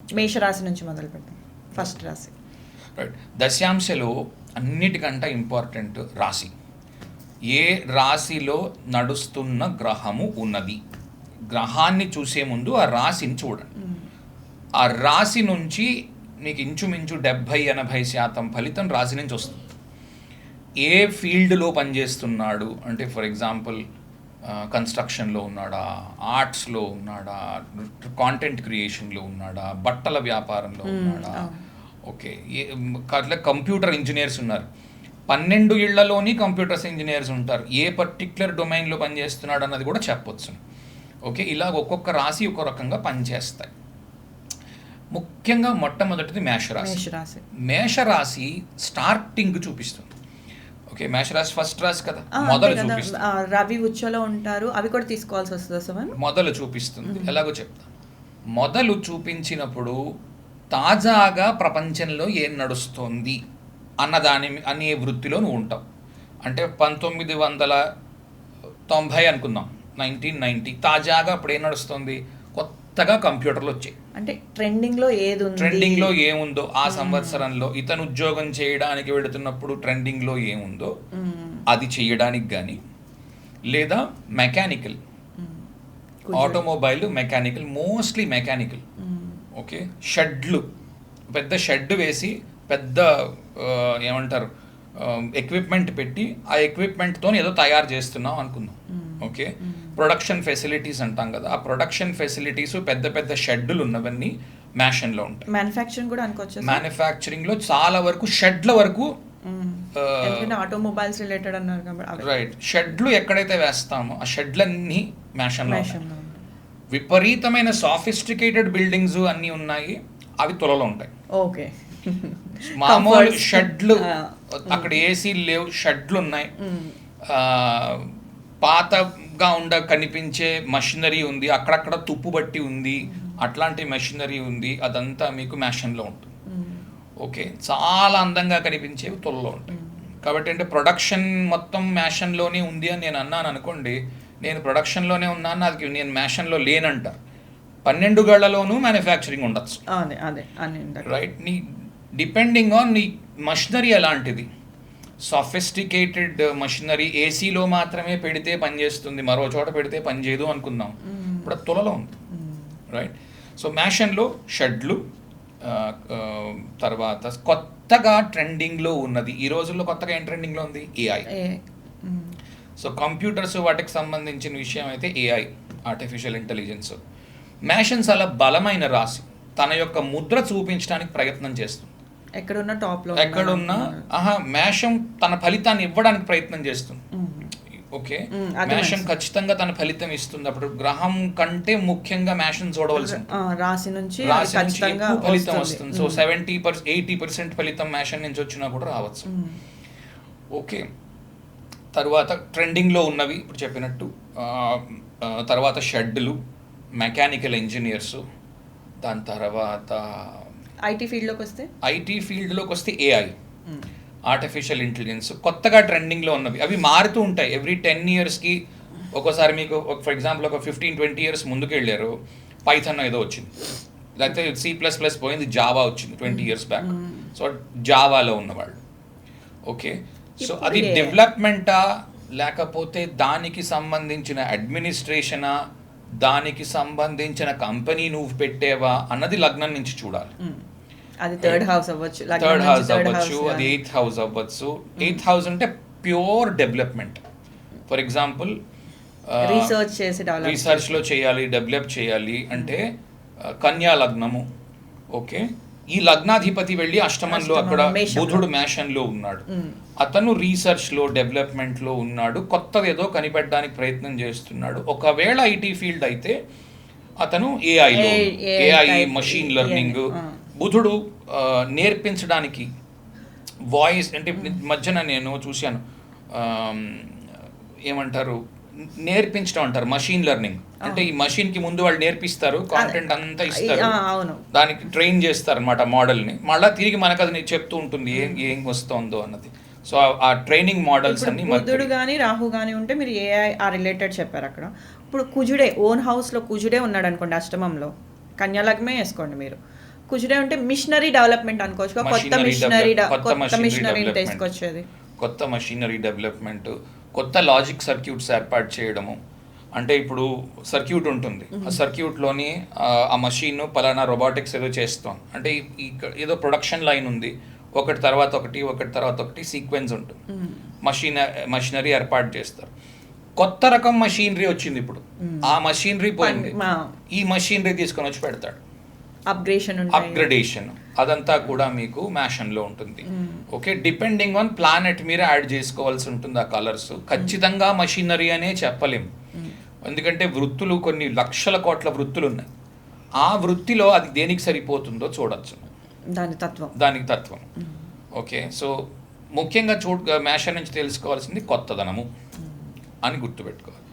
మేషరాశి నుంచి మొదలు పెడతాం. ఫస్ట్ రాశి. రైట్. దశాంశలో అన్నిటికంటే ఇంపార్టెంట్ రాశి. ఏ రాశిలో నడుస్తున్న గ్రహము ఉన్నది. గ్రహాన్ని చూసే ముందు ఆ రాశిని చూడండి. ఆ రాశి నుంచి మీకు ఇంచుమించు 70-80% ఫలితం రాశి నుంచి వస్తుంది. ఏ ఫీల్డ్లో పనిచేస్తున్నాడు అంటే, ఫర్ ఎగ్జాంపుల్ కన్స్ట్రక్షన్లో ఉన్నాడా, ఆర్ట్స్లో ఉన్నాడా, కాంటెంట్ క్రియేషన్లో ఉన్నాడా, బట్టల వ్యాపారంలో ఉన్నాడా, ఓకే, అట్లా కంప్యూటర్ ఇంజనీర్స్ ఉన్నారు. 12 ఇళ్లలోని కంప్యూటర్స్ ఇంజనీర్స్ ఉంటారు. ఏ పర్టిక్యులర్ డొమైన్లో పనిచేస్తున్నాడు అన్నది కూడా చెప్పొచ్చు. ఓకే, ఇలాగ ఒక్కొక్క రాశి ఒక్కో రకంగా పనిచేస్తాయి. ముఖ్యంగా మొట్టమొదటిది మేషరాశి. మేషరాశి స్టార్టింగ్ చూపిస్తుంది. ఓకే, మేషరాశి ఫస్ట్ రాశి కదా, మొదలు చూపిస్తుంది. రవి ఉచ్చలో ఉంటారు, అవి కూడా తీసుకోవాల్సి వస్తుంది. మొదలు చూపిస్తుంది. ఎలాగో చెప్తాను. మొదలు చూపించినప్పుడు తాజాగా ప్రపంచంలో ఏం నడుస్తోంది అనే వృత్తిలో నువ్వు ఉంటావు. అంటే 1990 అనుకుందాం, 1990 తాజాగా అప్పుడు ఏం నడుస్తుంది, కొత్తగా కంప్యూటర్లు వచ్చాయి. అంటే ట్రెండింగ్లో ఏముందో ఆ సంవత్సరంలో ఇతను ఉద్యోగం చేయడానికి వెళుతున్నప్పుడు ట్రెండింగ్లో ఏముందో అది చేయడానికి కానీ, లేదా mechanical, automobile mechanical, mostly mechanical. Okay, షెడ్లు, పెద్ద షెడ్ వేసి పెద్ద ఏమంటారు ఎక్విప్మెంట్ పెట్టి ఆ ఎక్విప్మెంట్తో ఏదో తయారు చేస్తున్నాం అనుకుందాం. ఓకే, ప్రొడక్షన్ ఫెసిలిటీస్ అంటాం కదా, ఆ ప్రొడక్షన్ ఫెసిలిటీస్ పెద్ద పెద్ద షెడ్లు ఉన్నవన్నీ మ్యాషన్లో ఉంటాయి. మ్యానుఫ్యాక్చరింగ్ కూడా అనుకోవచ్చు. మ్యానుఫ్యాక్చరింగ్లో చాలా వరకు షెడ్ల వరకు, ఆటోమొబైల్స్ రిలేటెడ్ అన్నారు కాబట్టి, రైట్, షెడ్లు ఎక్కడైతే వేస్తామో ఆ షెడ్లన్నీ మ్యాషన్లో ఉంటాయి. విపరీతమైన సాఫిస్టికేటెడ్ బిల్డింగ్స్ అన్నీ ఉన్నాయి, అవి తులలో ఉంటాయి. ఓకే, మామూలు షెడ్లు, అక్కడ ఏసీలు లేవు, షెడ్లు ఉన్నాయి. పాతగా కనిపించే మషినరీ ఉంది, అక్కడక్కడ తుప్పు బట్టి ఉంది, అట్లాంటి మెషినరీ ఉంది, అదంతా మీకు మ్యాషన్లో ఉంటుంది. ఓకే, చాలా అందంగా కనిపించేవి తులలో ఉంటాయి. కాబట్టి అంటే ప్రొడక్షన్ మొత్తం మ్యాషన్లోనే ఉంది అని నేను అన్నాను అనుకోండి, నేను ప్రొడక్షన్లోనే ఉన్నాను, అది నేను మ్యాషన్లో లేనంటారు. 12 గళ్లలోనూ మ్యానుఫ్యాక్చరింగ్ ఉండొచ్చు. రైట్, నీ డిపెండింగ్ ఆన్ నీ మషినరీ ఎలాంటిది. సాఫిస్టికేటెడ్ మషినరీ ఏసీలో మాత్రమే పెడితే పనిచేస్తుంది, మరో చోట పెడితే పనిచేయదు అనుకుందాం, ఇప్పుడు తులలో ఉంది. రైట్, సో మ్యాషన్లో షెడ్లు. తర్వాత కొత్తగా ట్రెండింగ్లో ఉన్నది, ఈ రోజుల్లో కొత్తగా ఏం ట్రెండింగ్లో ఉంది, ఏఐ. సో కంప్యూటర్స్ వాటికి సంబంధించిన విషయం అయితే ఏఐ, ఆర్టిఫిషియల్ ఇంటెలిజెన్స్. మ్యాషన్ చాలా బలమైన రాశి, తన యొక్క ముద్ర చూపించడానికి ప్రయత్నం చేస్తుంది. ఎక్కడున్నా మేషం తన ఫలితాన్ని ఇవ్వడానికి ప్రయత్నం చేస్తుంది. ఓకే, మేషం ఖచ్చితంగా తన ఫలితం ఇస్తుంది. అప్పుడు గ్రహం కంటే ముఖ్యంగా మేషం చూడవలసి రాశి నుంచి ఎక్కువ ఫలితం వస్తుంది. సో 70-80% ఫలితం మేషం నుంచి వచ్చినా కూడా రావచ్చు. ఓకే, తర్వాత ట్రెండింగ్లో ఉన్నవి ఇప్పుడు చెప్పినట్టు, తర్వాత షెడ్లు, మెకానికల్ ఇంజనీర్స్, దాని తర్వాత ఐటీ ఫీల్డ్లోకి వస్తే ఏఐ, ఆర్టిఫిషియల్ ఇంటెలిజెన్స్, కొత్తగా ట్రెండింగ్లో ఉన్నవి. అవి మారుతూ ఉంటాయి ఎవ్రీ 10 yearsకి. ఒక్కోసారి మీకు ఫర్ ఎగ్జాంపుల్ ఒక 15-20 years ముందుకు వెళ్ళారు, పైథాన్ ఏదో వచ్చింది, లేకపోతే C++ పోయింది, జావా వచ్చింది 20 years బ్యాక్. సో జావాలో ఉన్నవాళ్ళు. ఓకే, సో అది డెవలప్మెంటా లేకపోతే దానికి సంబంధించిన అడ్మినిస్ట్రేషనా, దానికి సంబంధించిన కంపెనీ నువ్వు పెట్టేవా అన్నది లగ్నం నుంచి చూడాలి. అది థర్డ్ హౌస్ అవ్వచ్చు, అది 8th house అవ్వచ్చు. 8th house అంటే ప్యూర్ డెవలప్మెంట్. ఫర్ ఎగ్జాంపుల్ రీసెర్చ్లో చేయాలి, డెవలప్ చేయాలి అంటే కన్యా లగ్నము. ఓకే, ఈ లగ్నాధిపతి వెళ్ళి అష్టమంలో, అక్కడ బుధుడు మేషన్లో ఉన్నాడు, అతను రీసెర్చ్లో డెవలప్మెంట్లో ఉన్నాడు, కొత్తది ఏదో కనిపెట్టడానికి ప్రయత్నం చేస్తున్నాడు. ఒకవేళ ఐటీ ఫీల్డ్ అయితే అతను ఏఐ మషీన్ లెర్నింగ్. బుధుడు నేర్పించడానికి, వాయిస్ అంటే మధ్యన నేను చూశాను, ఏమంటారు నేర్పించడం అంటారు, మషీన్ లెర్నింగ్ అంటే ఈ మషిన్ కి ముందు వాళ్ళు నేర్పిస్తారు, కాంటెంట్ అంతా ఇస్తారు, దానికి ట్రైన్ చేస్తారు అనమాట మోడల్ని, మళ్ళీ తిరిగి మనకు అది చెప్తూ ఉంటుంది ఏం వస్తుందో అన్నది. సో ఆ ట్రైనింగ్ మోడల్స్ అన్ని. బుధుడు కానీ రాహు కానీ ఉంటే మీరు ఏఐ ఆ రిలేటెడ్ చెప్పారు అక్కడ. ఇప్పుడు కుజుడే ఓన్ హౌస్లో కుజుడే ఉన్నాడు అనుకోండి, అష్టమంలో, కన్యాలగ్నమే వేసుకోండి మీరు, కుజుడే ఉంటే మిషనరీ డెవలప్మెంట్ అనుకోవచ్చు, కొత్త మిషనరీని తీసుకొచ్చేది, కొత్త మషినరీ డెవలప్మెంట్, కొత్త లాజిక్ సర్క్యూట్స్ ఏర్పాటు చేయడము. అంటే ఇప్పుడు సర్క్యూట్ ఉంటుంది, ఆ సర్క్యూట్లోని ఆ మషీన్ పలానా రోబోటిక్స్ ఏదో చేస్తాం అంటే ఏదో ప్రొడక్షన్ లైన్ ఉంది, ఒకటి తర్వాత ఒకటి సీక్వెన్స్ ఉంటుంది, మషినరీ ఏర్పాటు చేస్తారు. కొత్త రకం మషీనరీ వచ్చింది ఇప్పుడు, ఆ మషీనరీ పోయింది, ఈ మషీనరీ తీసుకొని వచ్చి పెడతాడు, అప్గ్రేడేషన్ అదంతా కూడా మీకు మ్యాషన్లో ఉంటుంది. ఓకే, డిపెండింగ్ ఆన్ ప్లానెట్ మీరు యాడ్ చేసుకోవాల్సి ఉంటుంది ఆ కలర్స్. ఖచ్చితంగా మషీనరీ అనే చెప్పలేం, ఎందుకంటే వృత్తులు కొన్ని లక్షల కోట్ల వృత్తులు ఉన్నాయి, ఆ వృత్తిలో అది దేనికి సరిపోతుందో చూడొచ్చు, దానికి తత్వం. ఓకే, సో ముఖ్యంగా మ్యాషన్ నుంచి తెలుసుకోవాల్సింది కొత్తదనము అని గుర్తుపెట్టుకోవాలి.